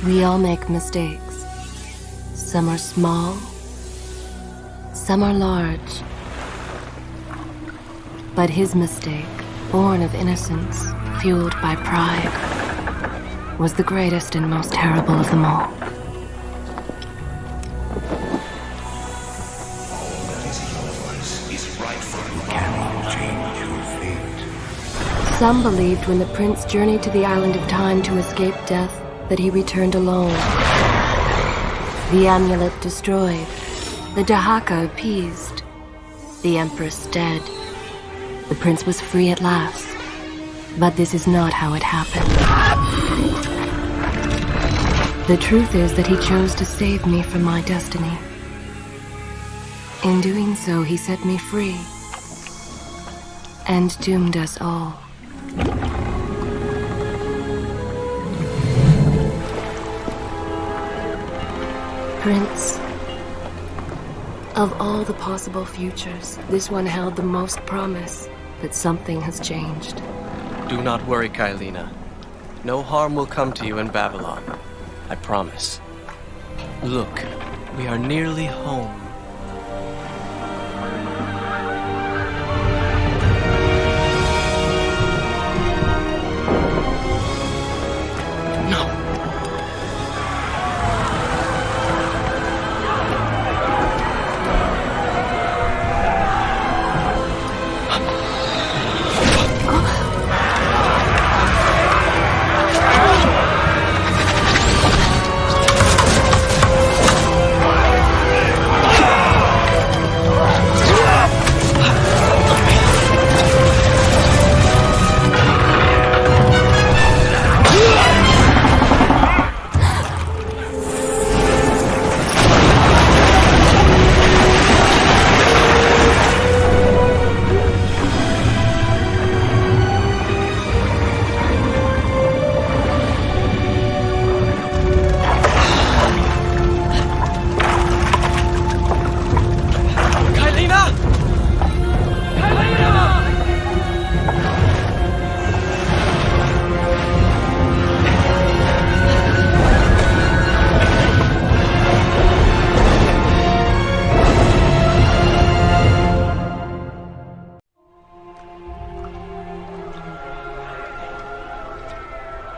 We all make mistakes. Some are small, some are large. But his mistake, born of innocence, fueled by pride, was the greatest and most terrible of them all. Some believed when the prince journeyed to the island of time to escape death that he returned alone. The amulet destroyed, the Dahaka appeased, the empress dead. The prince was free at last. But this is not how it happened. The truth is that he chose to save me from my destiny. In doing so, he set me free and doomed us all. Prince, of all the possible futures, this one held the most promise that something has changed. Do not worry, Kaileena. No harm will come to you in Babylon. I promise. Look, we are nearly home.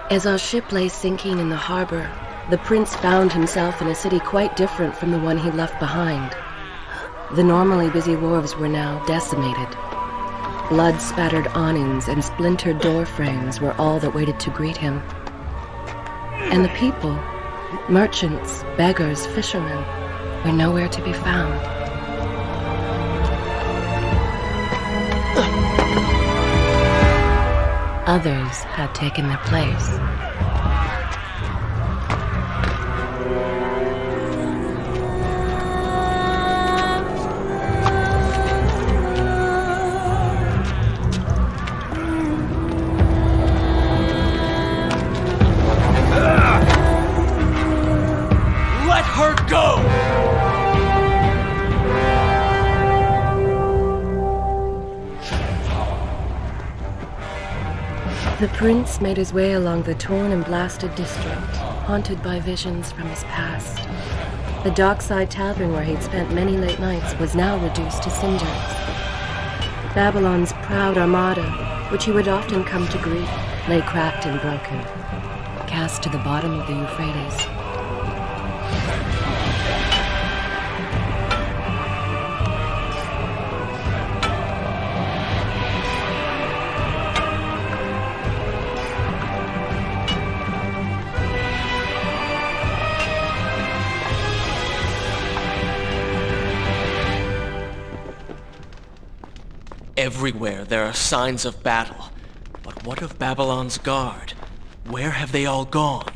As our ship lay sinking in the harbor, the prince found himself in a city quite different from the one he left behind. The normally busy wharves were now decimated. Blood-spattered awnings and splintered door frames were all that waited to greet him. And the people, merchants, beggars, fishermen, were nowhere to be found. Others had taken their place. Let her go! The prince made his way along the torn and blasted district, haunted by visions from his past. The dockside tavern where he'd spent many late nights was now reduced to cinders. Babylon's proud armada, which he would often come to greet, lay cracked and broken, cast to the bottom of the Euphrates. Everywhere there are signs of battle. But what of Babylon's guard? Where have they all gone?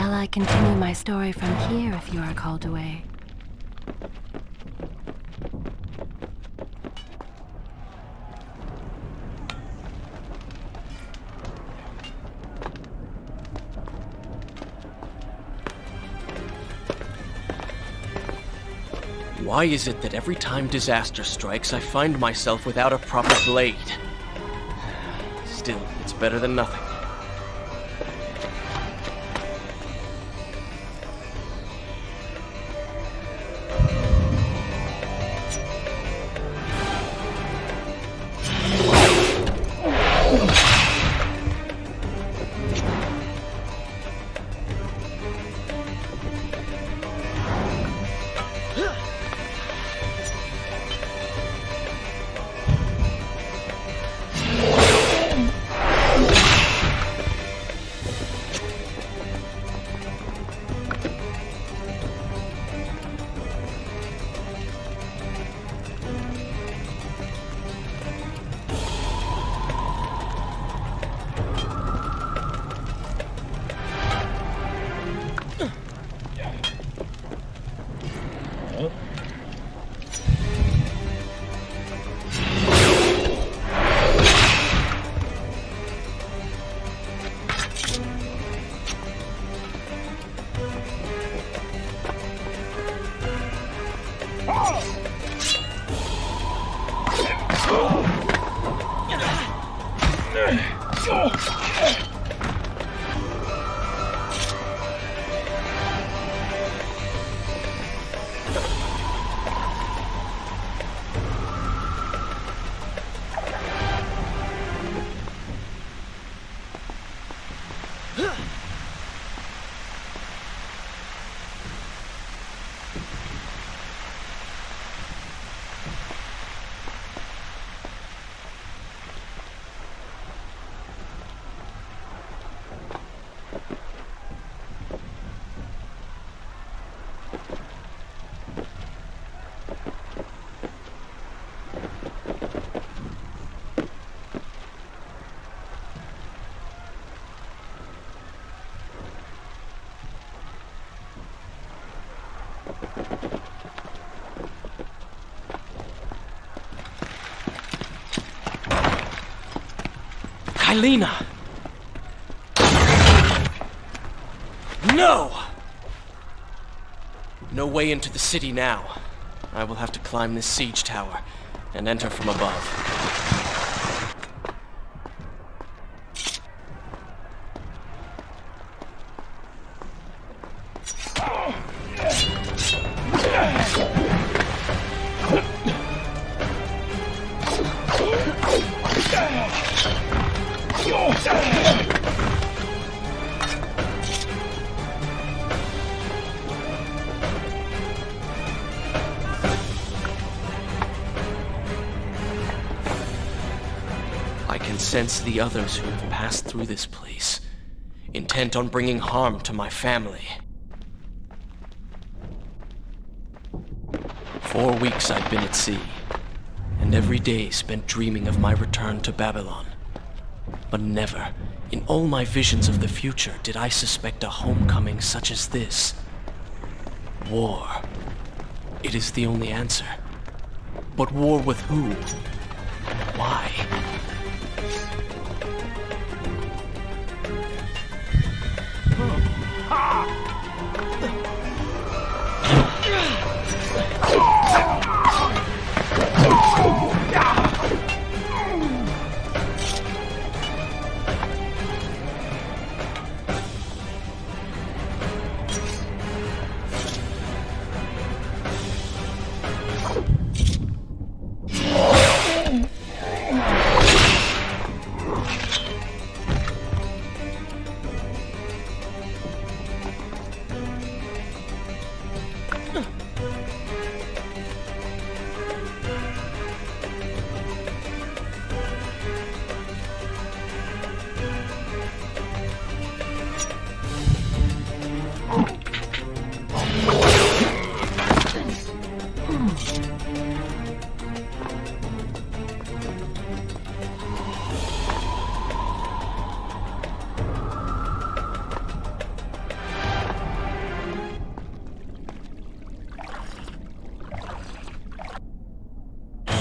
Shall I continue my story from here if you are called away? Why is it that every time disaster strikes, I find myself without a proper blade? Still, it's better than nothing. Kaileena! No! No way into the city now. I will have to climb this siege tower and enter from above. I can sense the others who have passed through this place, intent on bringing harm to my family. 4 weeks I've been at sea, and every day spent dreaming of my return to Babylon. But never, in all my visions of the future, did I suspect a homecoming such as this. War. It is the only answer. But war with who? Why?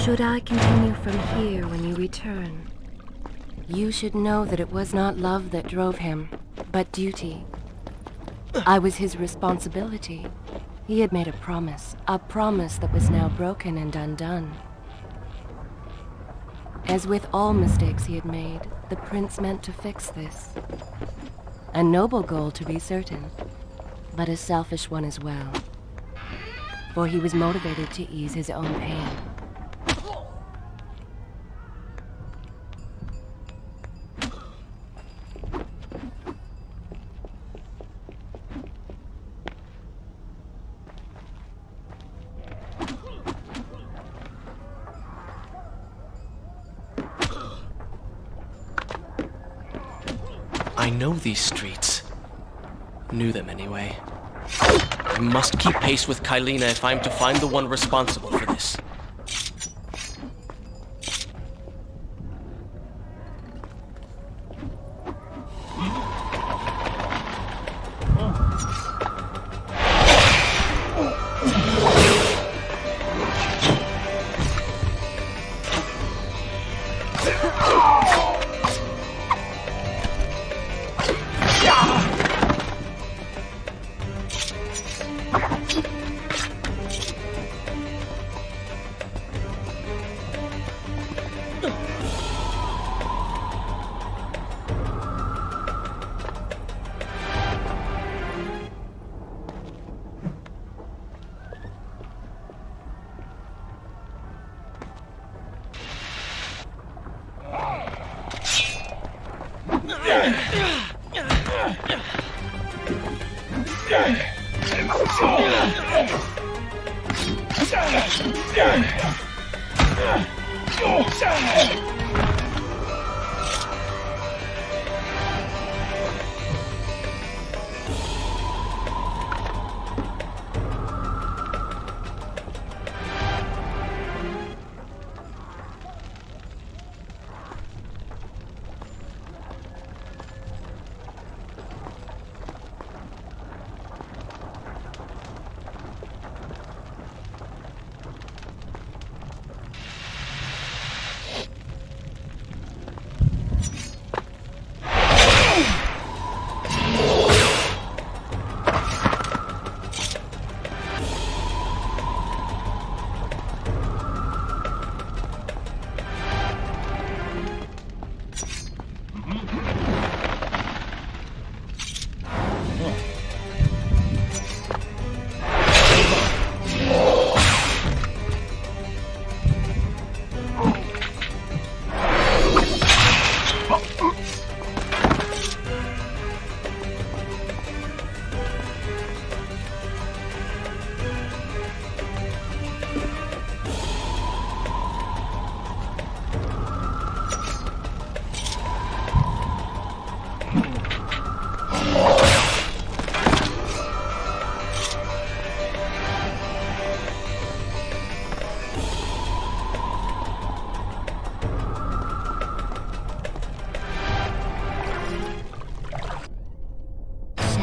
Should I continue from here when you return? You should know that it was not love that drove him, but duty. I was his responsibility. He had made a promise that was now broken and undone. As with all mistakes he had made, the prince meant to fix this. A noble goal, to be certain, but a selfish one as well. For he was motivated to ease his own pain. I know these streets. Knew them anyway. I must keep pace with Kaileena if I am to find the one responsible for this.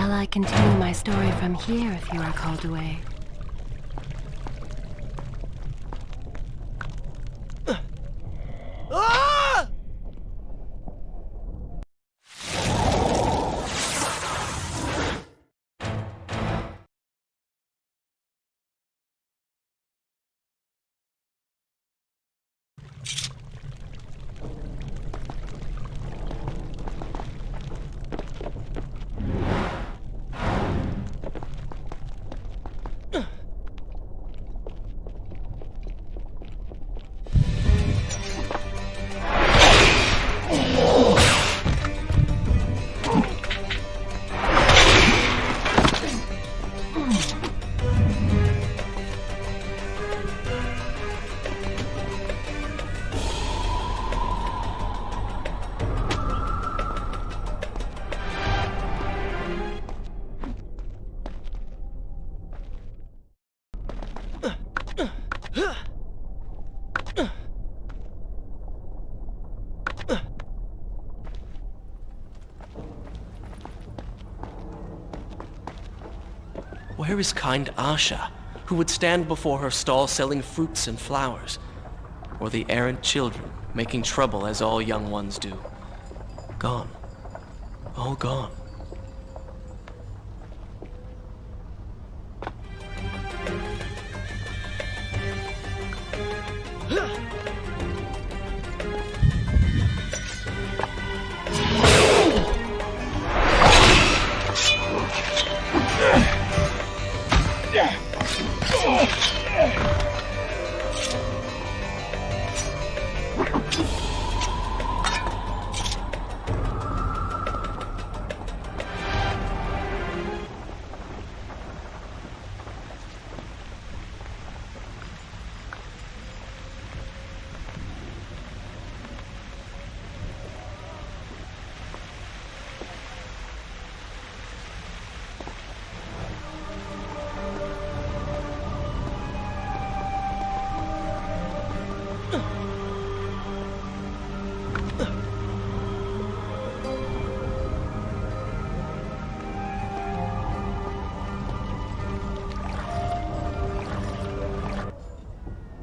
I continue my story from here if you are called away. Where is kind Asha, who would stand before her stall selling fruits and flowers? or the errant children making trouble as all young ones do. Gone. All gone.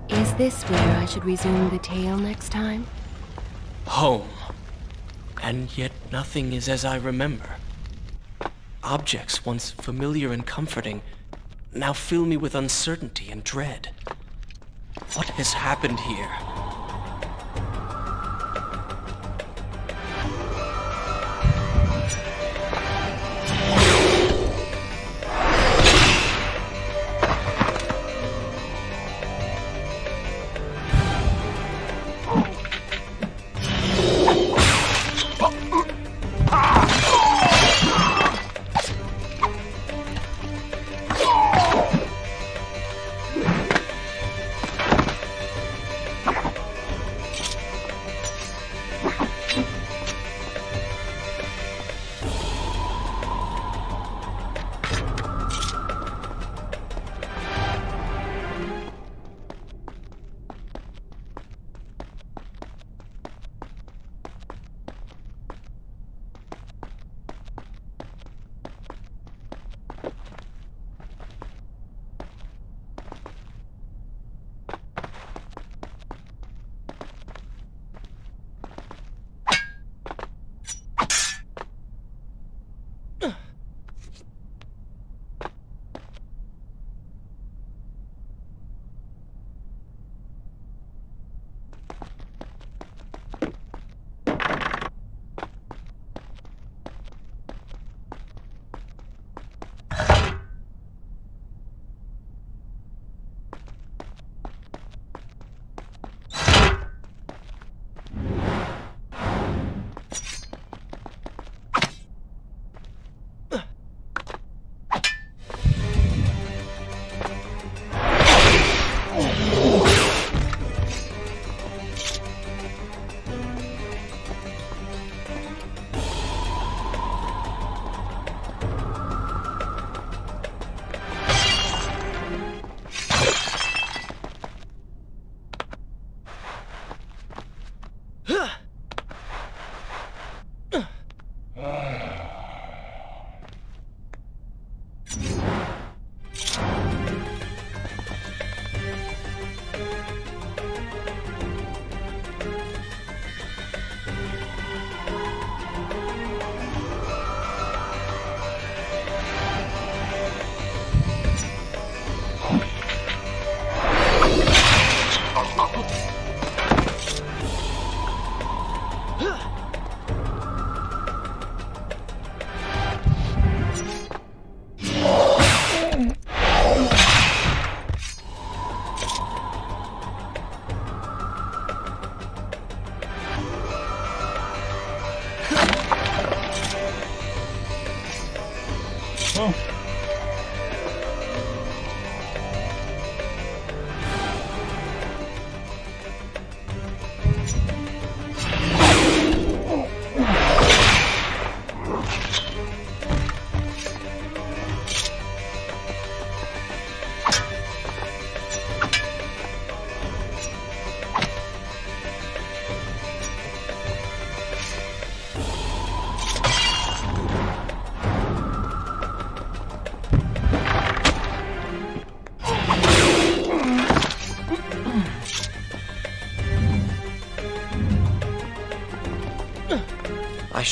Is this where I should resume the tale next time? Home. And yet nothing is as I remember. Objects once familiar and comforting now fill me with uncertainty and dread. What has happened here?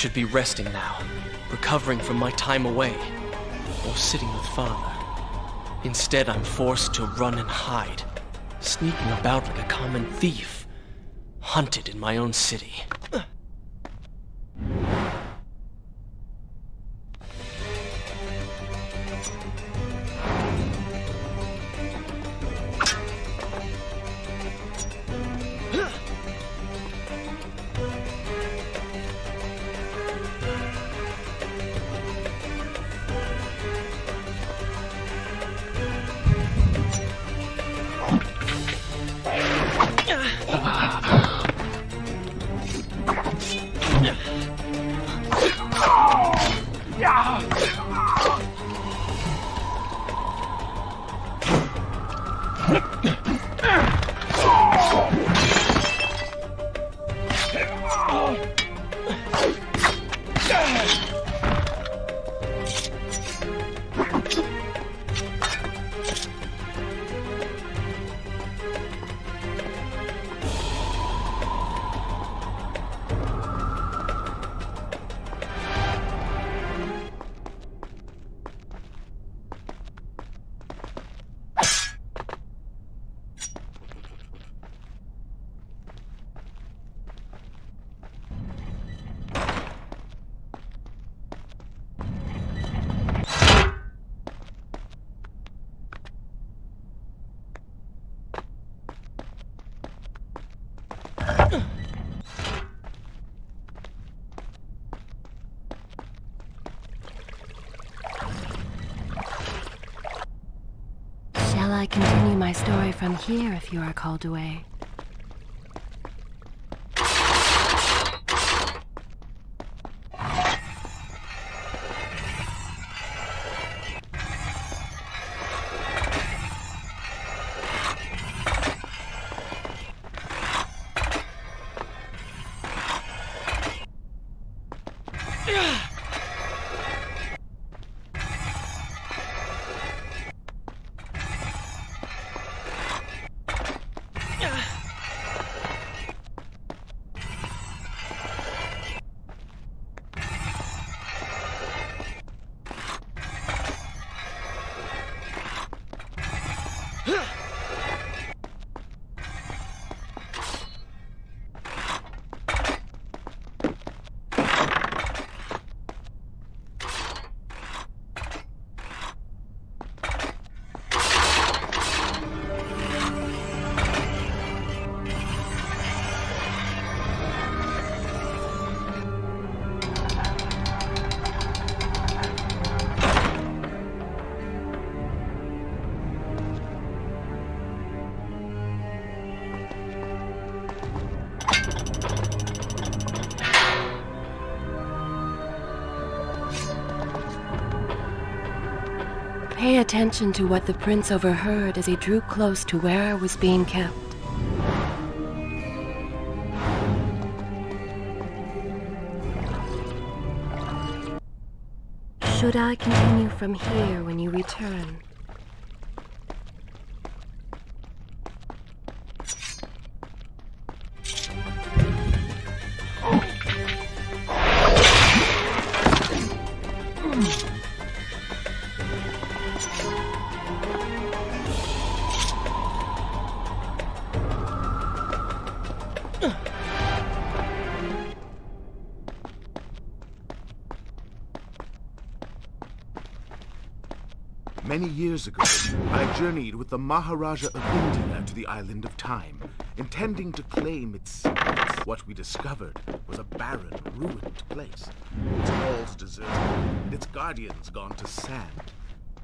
should be resting now, recovering from my time away, or sitting with Father. Instead, I'm forced to run and hide, sneaking about like a common thief, hunted in my own city. Shall I continue my story from here if you are called away? Pay attention to what the prince overheard as he drew close to where I was being kept. Should I continue from here when you return? Many years ago, I journeyed with the Maharaja of India to the island of Time, intending to claim its secrets. What we discovered was a barren, ruined place. Its walls deserted, and its guardians gone to sand.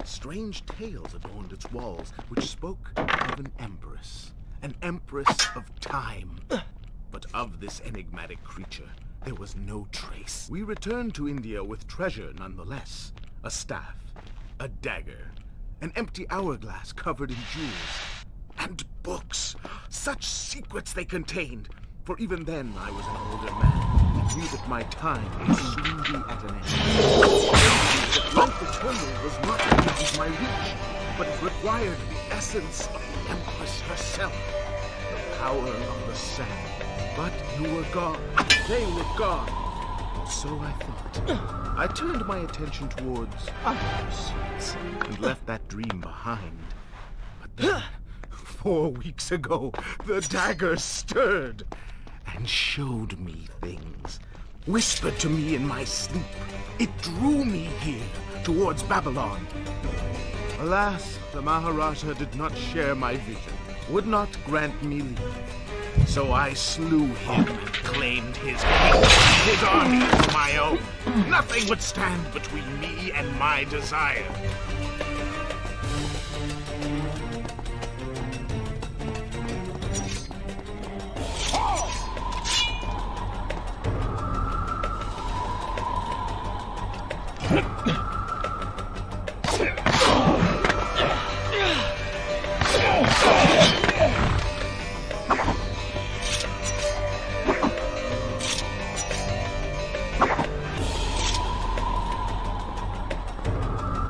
Strange tales adorned its walls, which spoke of an empress of time. But of this enigmatic creature, there was no trace. We returned to India with treasure nonetheless. A staff, a dagger, an empty hourglass covered in jewels, and books. Such secrets they contained. For even then I was an older man, and knew that my time would soon be at an end. Life eternal was not beyond my reach, but it required the essence of the Empress herself, the power of the sand. But you were gone. They were gone. So I thought. I turned my attention towards other pursuits and left that dream behind. But then, 4 weeks ago, the dagger stirred and showed me things. Whispered to me in my sleep. It drew me here, towards Babylon. Alas, the Maharaja did not share my vision, would not grant me leave. So I slew him and claimed his army as my own. Nothing would stand between me and my desire.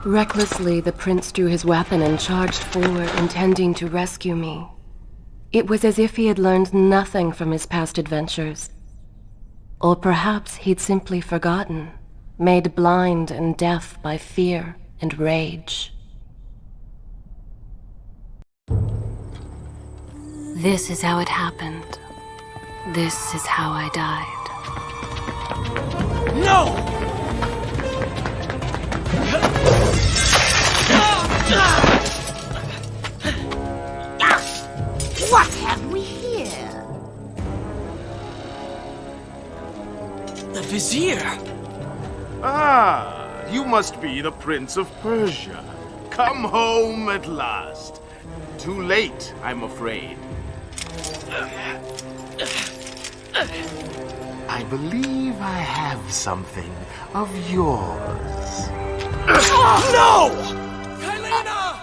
Recklessly, the prince drew his weapon and charged forward, intending to rescue me. It was as if he had learned nothing from his past adventures. Or perhaps he'd simply forgotten, made blind and deaf by fear and rage. This is how it happened. This is how I died. No! What have we here? The Vizier! Ah, you must be the Prince of Persia. Come home at last. Too late, I'm afraid. I believe I have something of yours. No! Kaileena!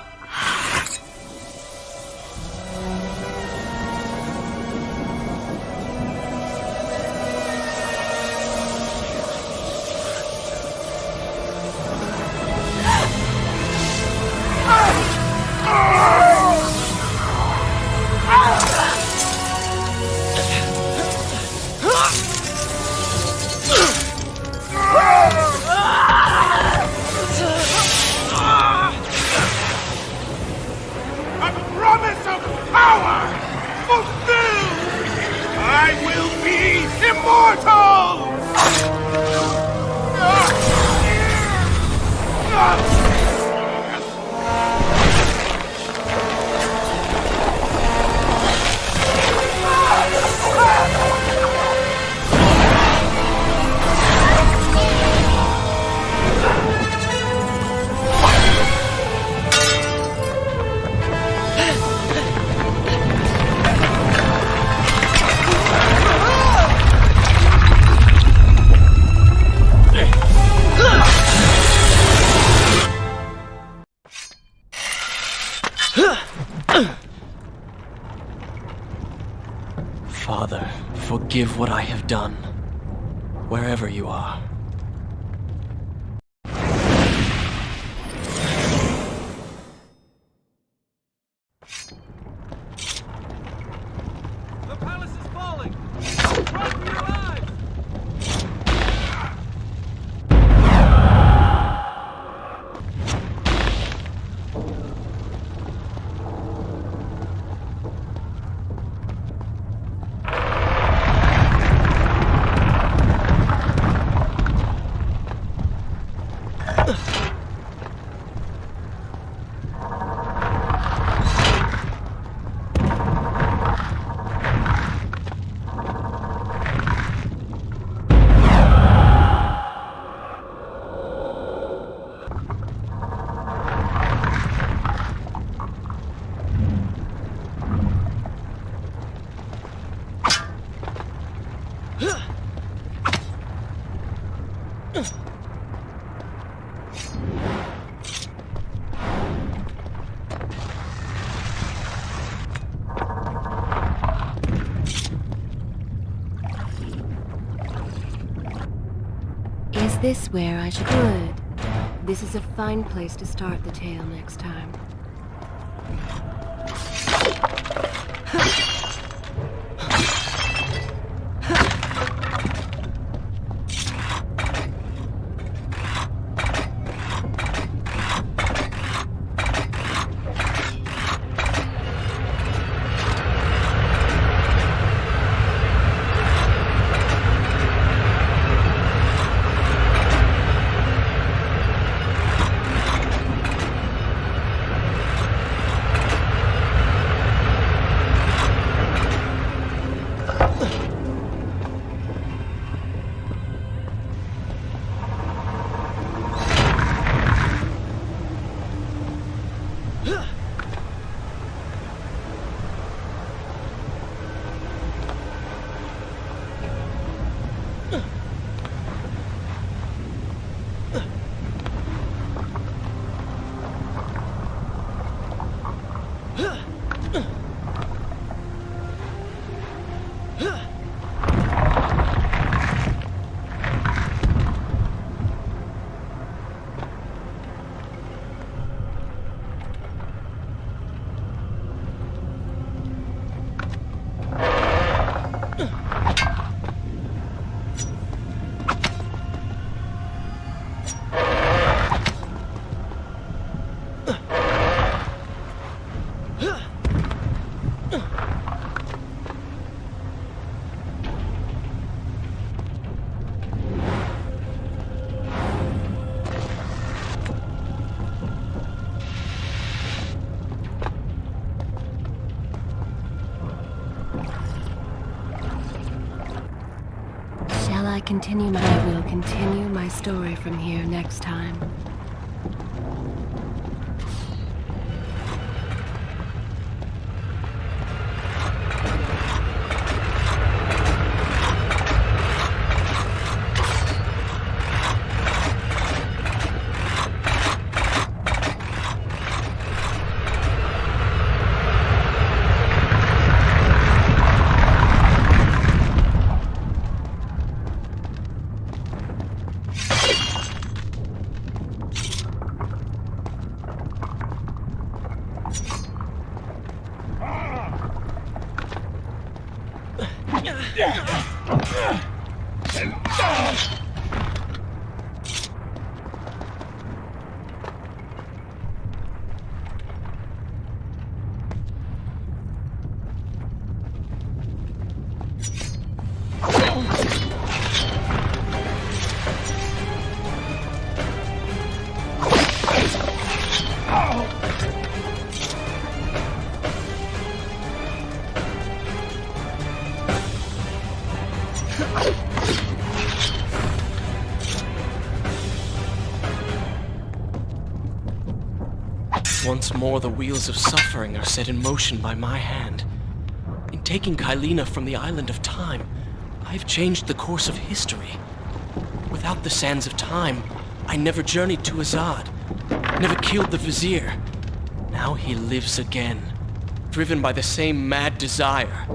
Father, forgive what I have done, wherever you are. The palace is falling! Run for your lives! Is this where I should... Good. This is a fine place to start the tale next time. I will continue my story from here next time. Once more, the wheels of suffering are set in motion by my hand. In taking Kaileena from the island of time, I've changed the course of history. Without the sands of time, I never journeyed to Azad, never killed the Vizier. Now he lives again, driven by the same mad desire.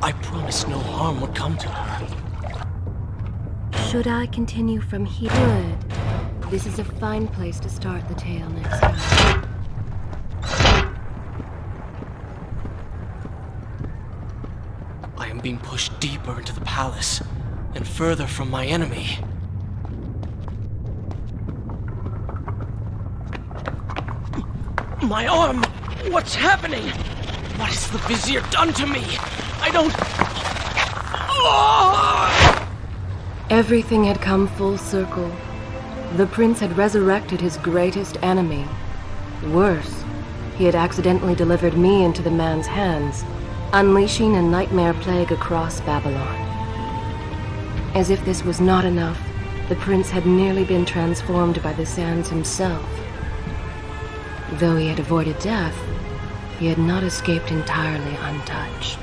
I promised no harm would come to her. Should I continue from here? Good. This is a fine place to start the tale next time. I am being pushed deeper into the palace, and further from my enemy. My arm! What's happening? What has the Vizier done to me? I don't... Oh! Everything had come full circle. The prince had resurrected his greatest enemy. Worse, he had accidentally delivered me into the man's hands, unleashing a nightmare plague across Babylon. As if this was not enough, the prince had nearly been transformed by the sands himself. Though he had avoided death, he had not escaped entirely untouched.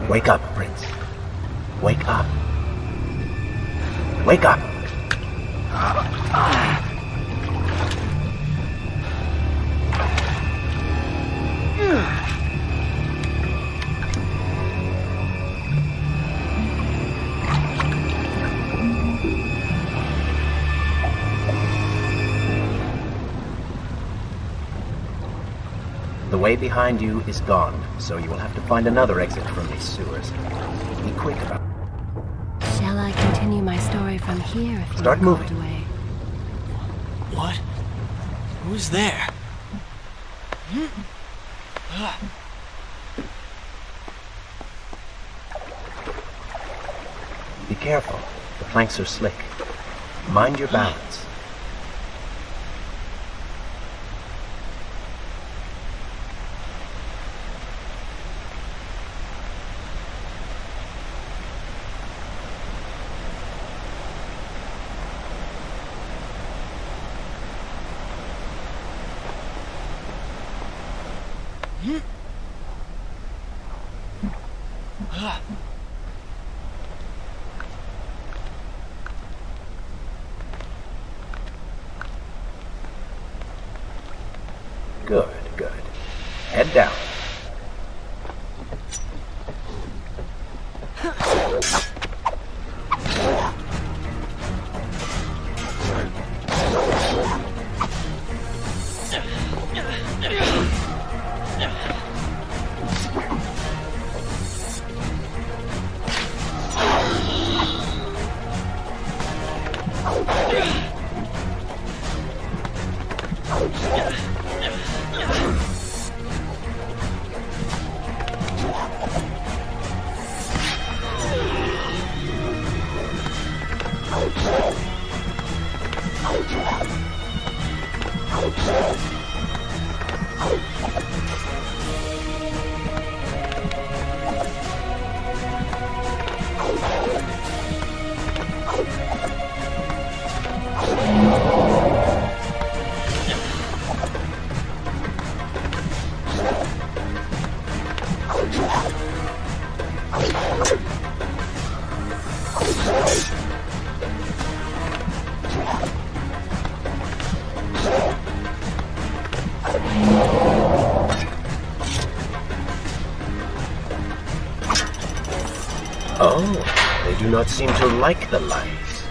Wake up, Prince. Wake up. Wake up! The way behind you is gone, so you will have to find another exit from these sewers. Be quick about it. Shall I continue my story from here if you Start are called moving. away? What? Who's there? Be careful. The planks are slick. Mind your balance. Good, good. Head down. Oh, they do not seem to like the lights.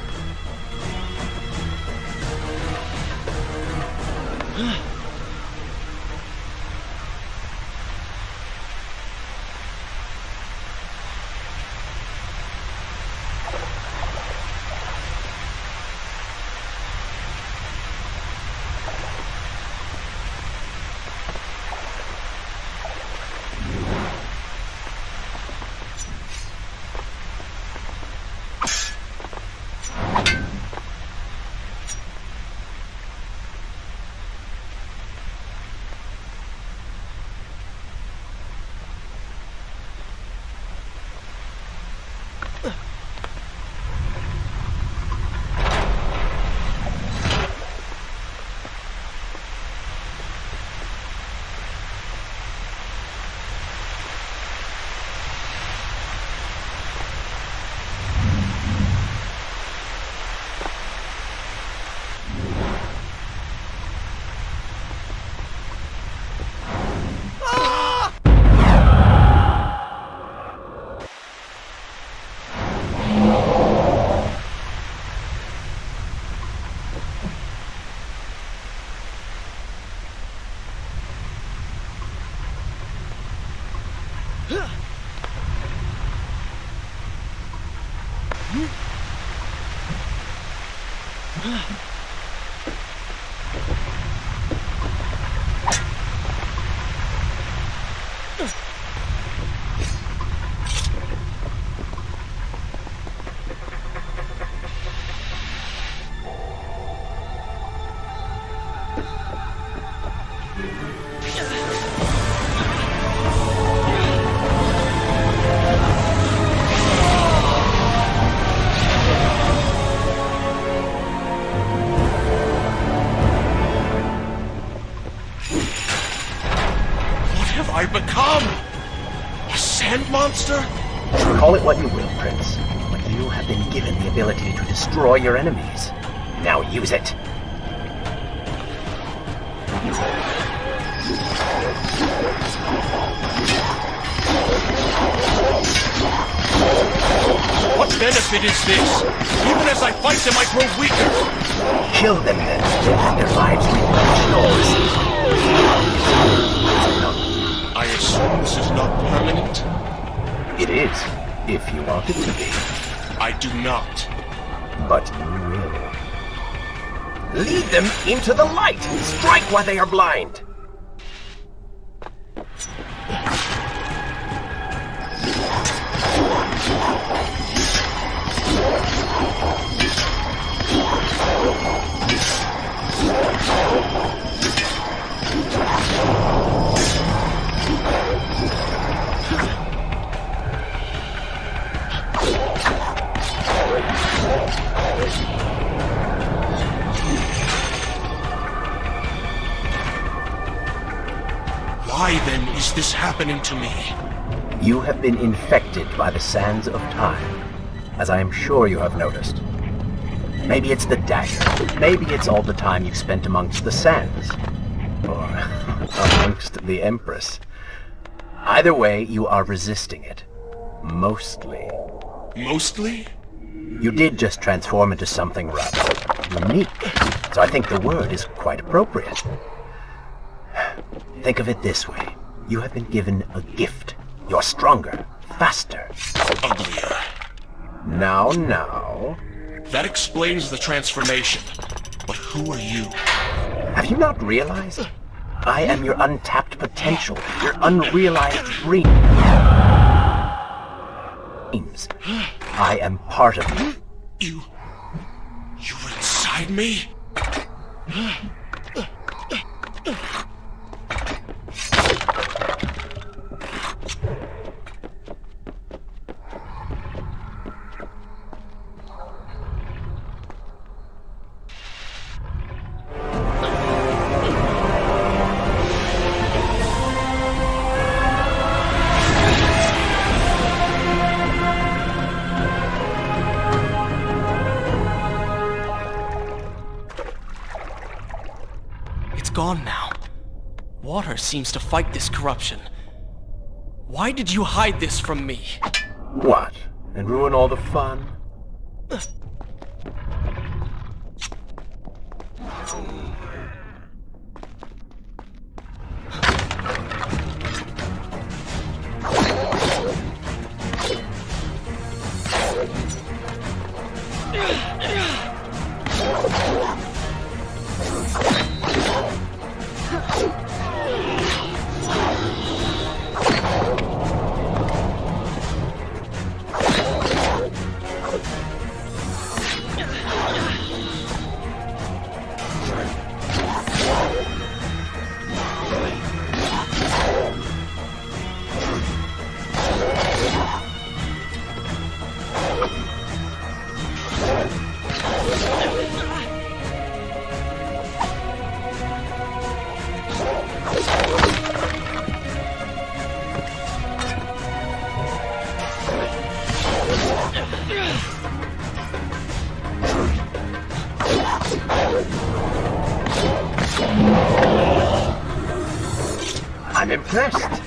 I become? A sand monster? Call it what you will, Prince, but you have been given the ability to destroy your enemies. Now use it. What benefit is this? Even as I fight them, I grow weaker. Kill them then, and their lives replenish yours. I assume this is not permanent? It is, if you want it to be. I do not. But you will. Lead them into the light! Strike while they are blind! Why then is this happening to me? You have been infected by the sands of time, as I am sure you have noticed. Maybe it's the dagger. Maybe it's all the time you've spent amongst the sands. Or amongst the Empress. Either way, you are resisting it. Mostly. Mostly? You did just transform into something rather unique, so I think the word is quite appropriate. Think of it this way. You have been given a gift. You're stronger, faster. Uglier. Now. That explains the transformation. But who are you? Have you not realized? I am your untapped potential, your unrealized dreams. I am part of you. You were inside me? gone now. Water seems to fight this corruption. Why did you hide this from me? What? And ruin all the fun? I'm impressed.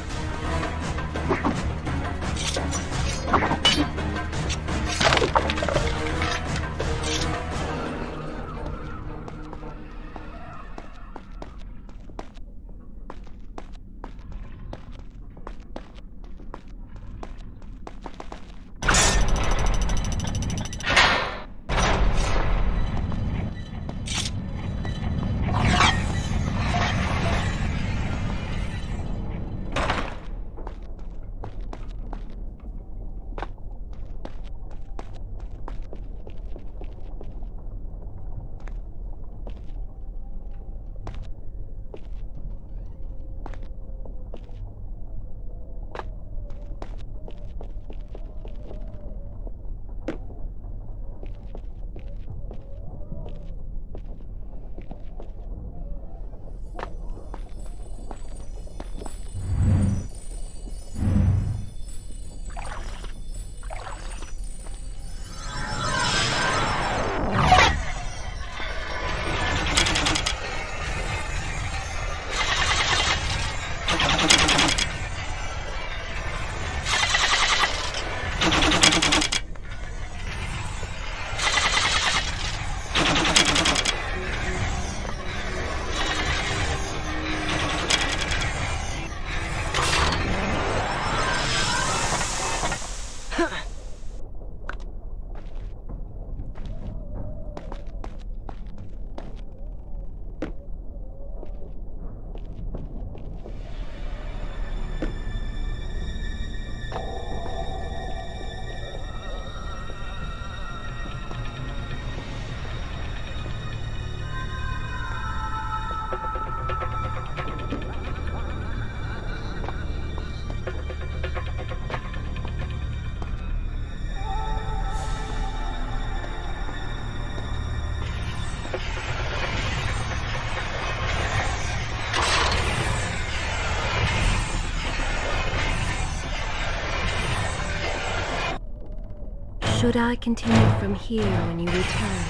Should I continue from here when you return?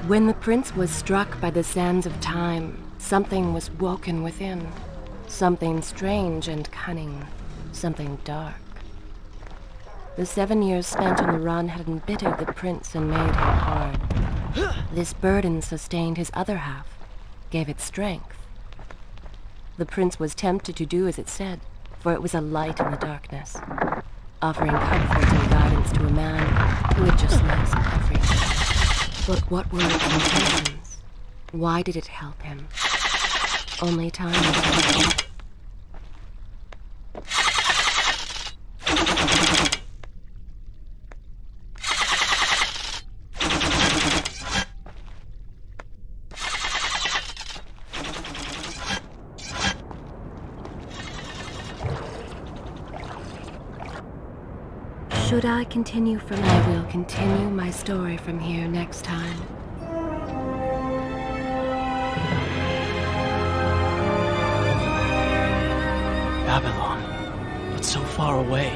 When the prince was struck by the sands of time, something was woken within. Something strange and cunning. Something dark. The 7 years spent on the run had embittered the prince and made him hard. This burden sustained his other half, gave it strength. The prince was tempted to do as it said, for it was a light in the darkness, offering comfort and guidance to a man who had just lost everything. But what were its intentions? Why did it help him? Only time will tell. Should I continue from here? I will continue my story from here next time. Babylon, but so far away.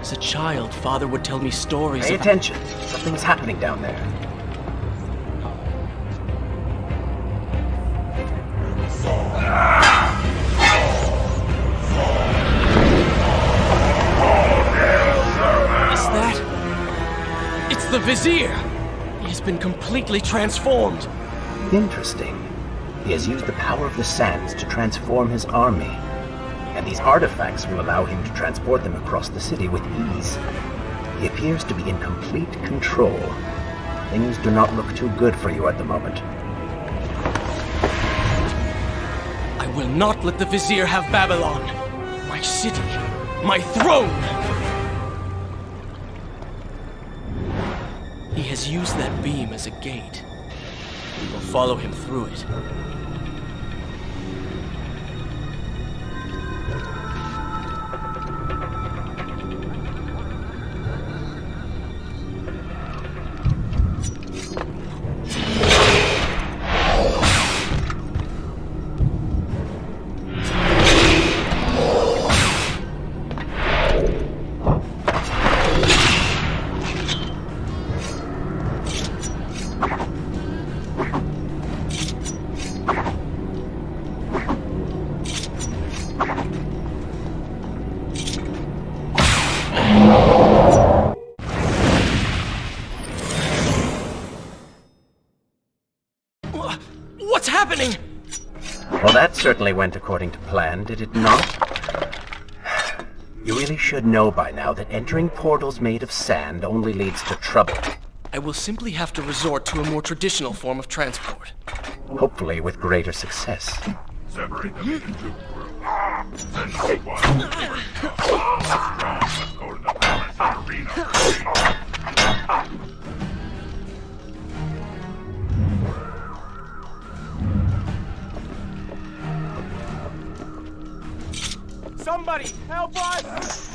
As a child, Father would tell me stories Pay of... attention. Something's happening down there. Is that... It's the Vizier! He has been completely transformed. Interesting. He has used the power of the sands to transform his army. And these artifacts will allow him to transport them across the city with ease. He appears to be in complete control. Things do not look too good for you at the moment. I will not let the Vizier have Babylon. My city. My throne! He has used that beam as a gate. We will follow him through it. What's happening? Well, that certainly went according to plan, did it not? You really should know by now that entering portals made of sand only leads to trouble. I will simply have to resort to a more traditional form of transport. Hopefully with greater success. Separate them into two groups. Send out one. Let's go to the palace arena. Somebody, help us!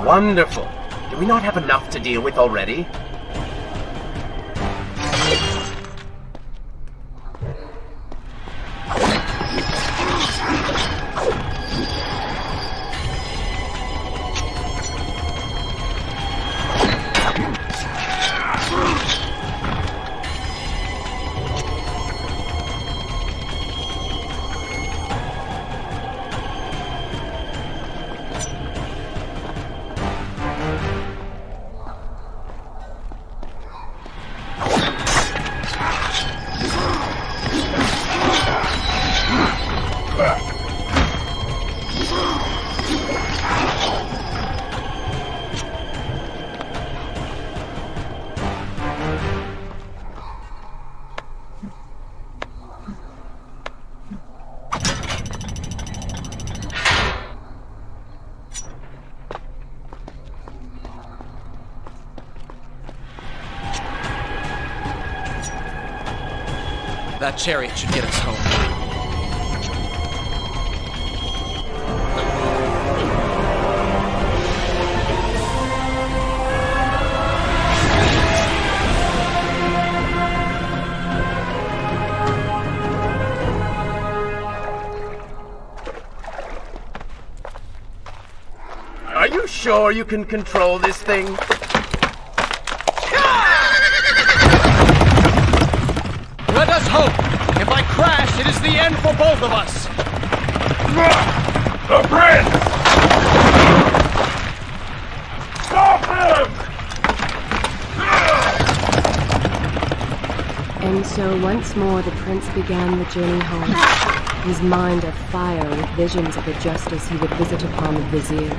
Wonderful. Do we not have enough to deal with already? That chariot should get us home. Are you sure you can control this thing? Let us hope! If I crash, it is the end for both of us! The prince! Stop him! And so once more the prince began the journey home, his mind afire with visions of the justice he would visit upon the vizier.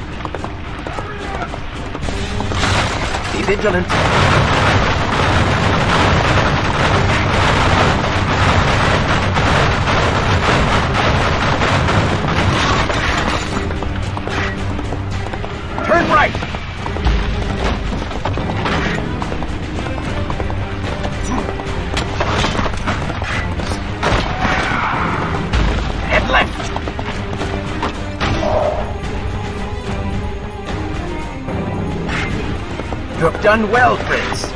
Be vigilant. Turn right! Head left! You have done well, Prince,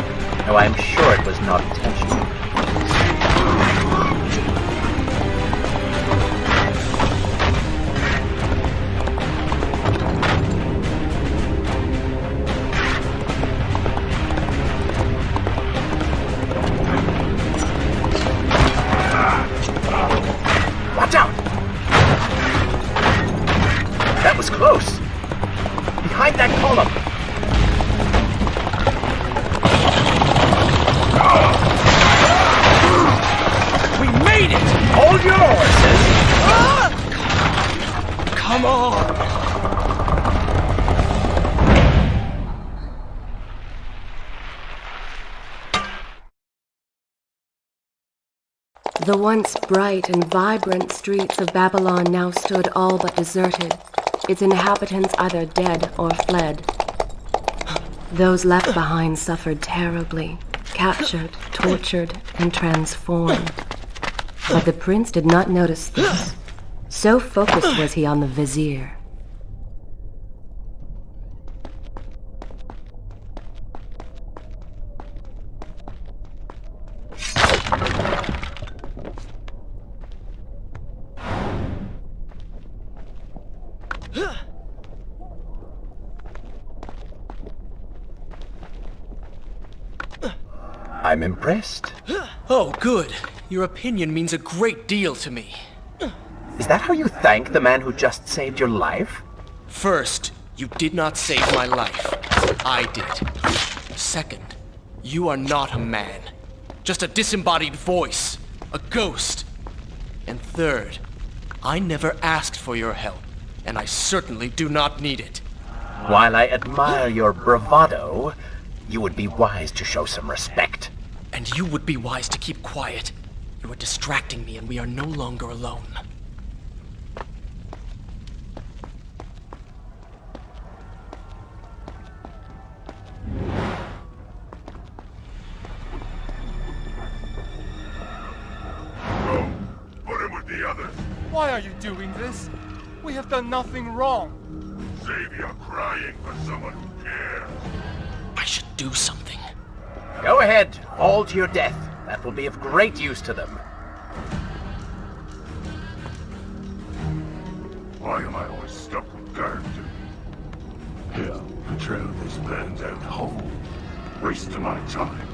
though I am sure it was not intentional. Watch out! That was close! Behind that column! We made it! Hold your horses! Come on! The once bright and vibrant streets of Babylon now stood all but deserted, its inhabitants either dead or fled. Those left behind suffered terribly, captured, tortured, and transformed. But the prince did not notice this. So focused was he on the vizier. I'm impressed. Oh, good. Your opinion means a great deal to me. Is that how you thank the man who just saved your life? First, you did not save my life. I did. Second, you are not a man. Just a disembodied voice. A ghost. And third, I never asked for your help, and I certainly do not need it. While I admire your bravado, you would be wise to show some respect. And you would be wise to keep quiet. You are distracting me, and we are no longer alone. Put him with the others. Why are you doing this? We have done nothing wrong. savior crying for someone who cares. I should do something. Go ahead, all to your death. That will be of great use to them. Why am I always stuck with character? Hell, the trail this land's out whole. Wasting my time.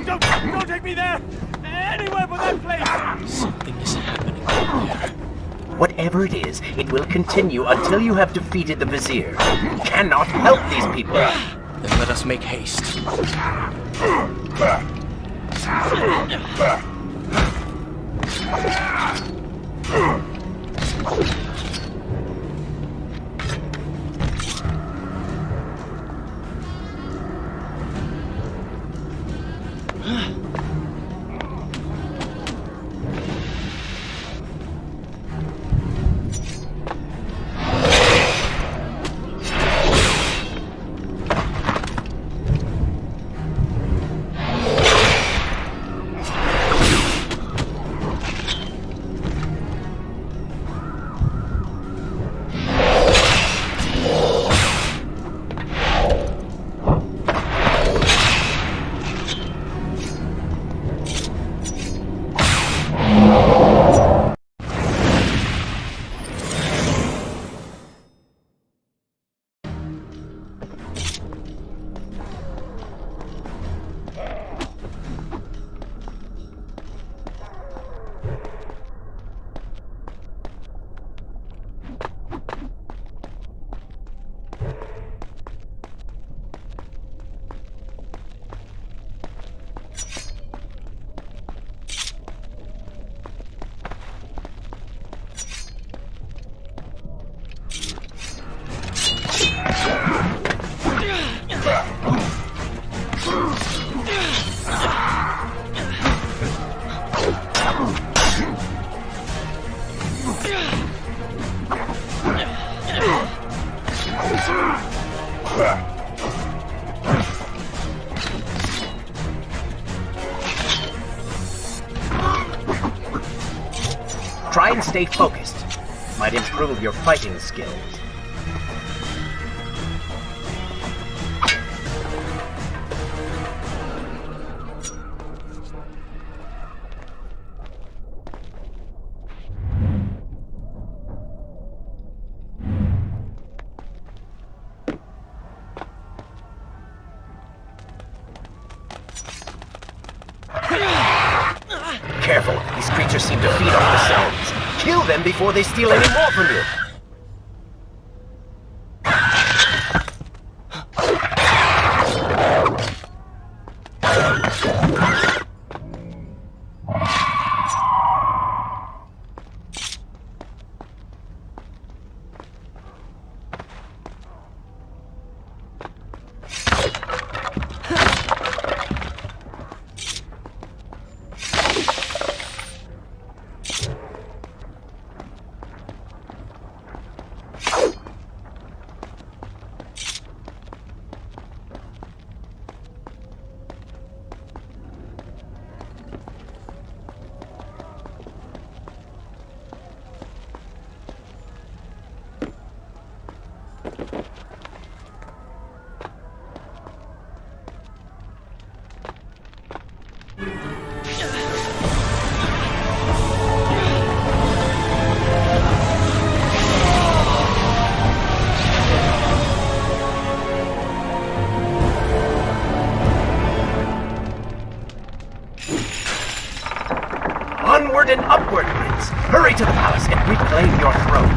Don't take me there! Anywhere but that place! Something is happening out there. Whatever it is, it will continue until you have defeated the Vizier. You cannot help these people. Then let us make haste. Try and stay focused. Might improve your fighting skills. Careful, these creatures seem to feed off the sounds. Kill them before they steal any more from you. Then upward, Prince! Hurry to the palace and reclaim your throne!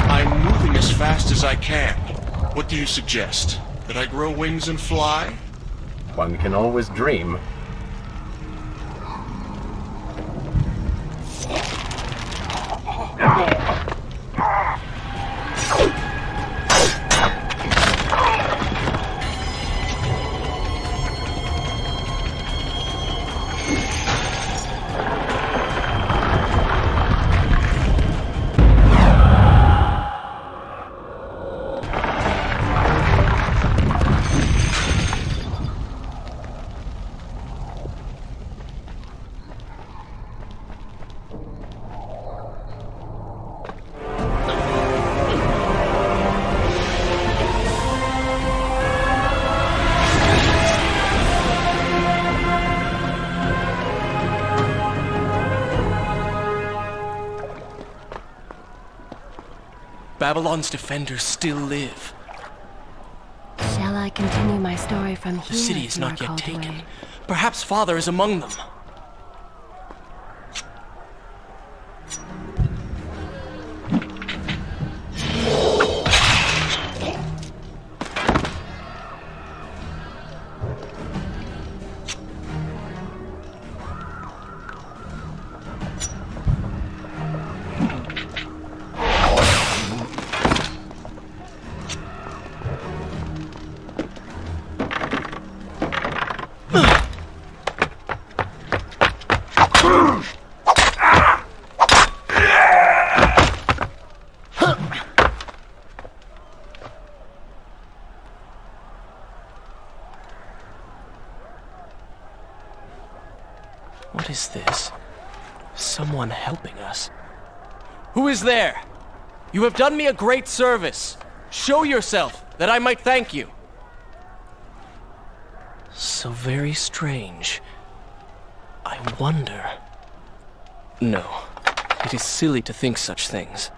I'm moving as fast as I can. What do you suggest? That I grow wings and fly? One can always dream. Babylon's defenders still live. Shall I continue my story from here? The city if is you are not yet called taken. away? Perhaps Father is among them. What is this? Someone helping us. Who is there? You have done me a great service. Show yourself, that I might thank you. So very strange. I wonder... No, it is silly to think such things.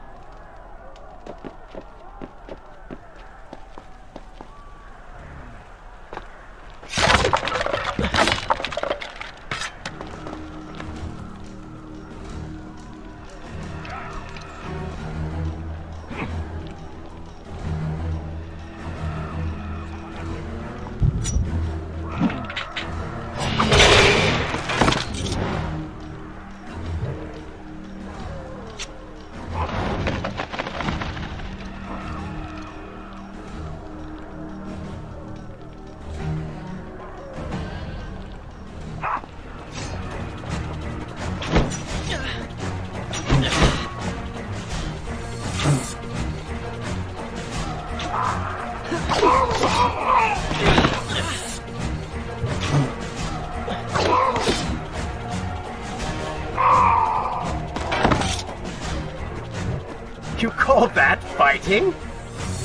You call that fighting?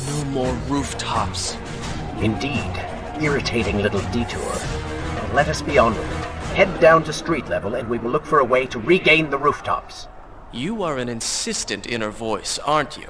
No more rooftops. Indeed. Irritating little detour. Let us be on with it. Head down to street level and we will look for a way to regain the rooftops. You are an insistent inner voice, aren't you?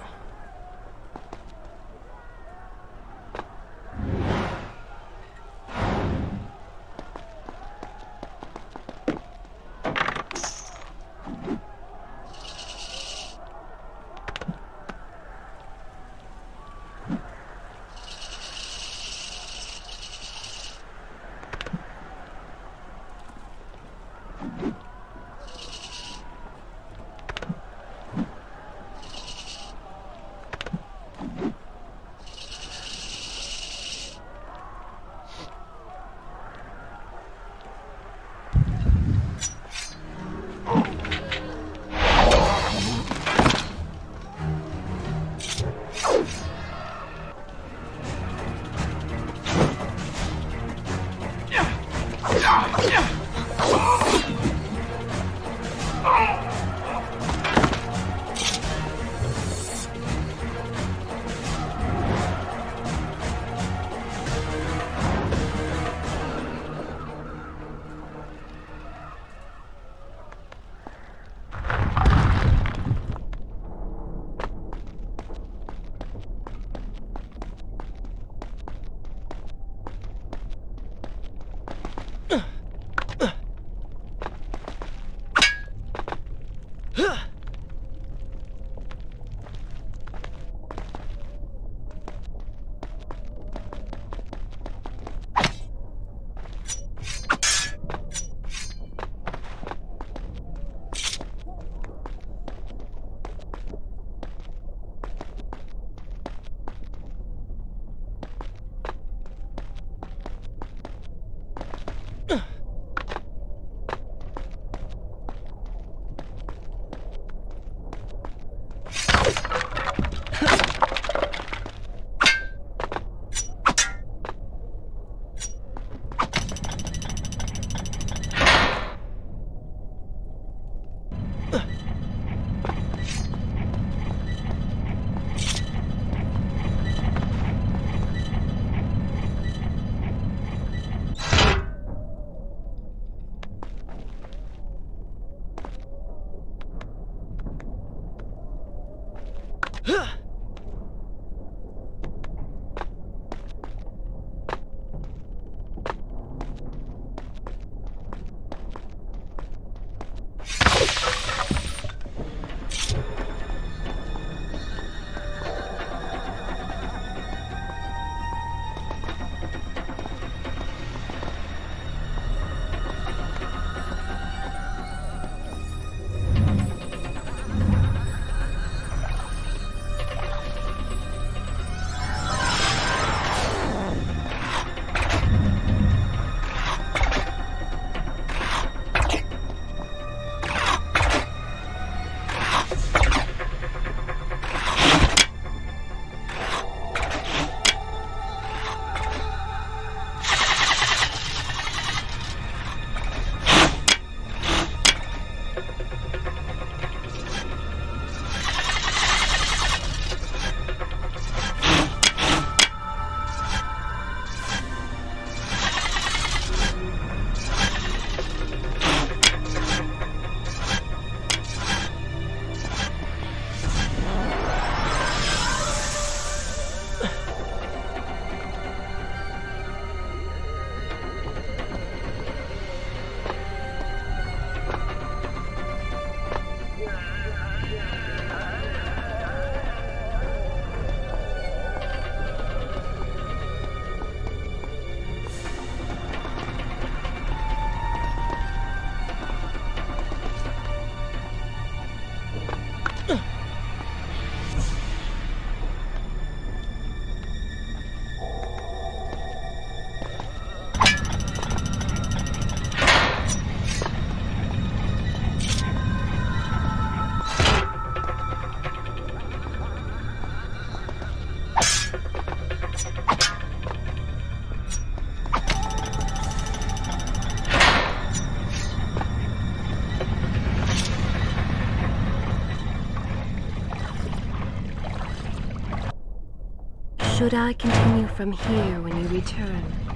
Should I continue from here when you return?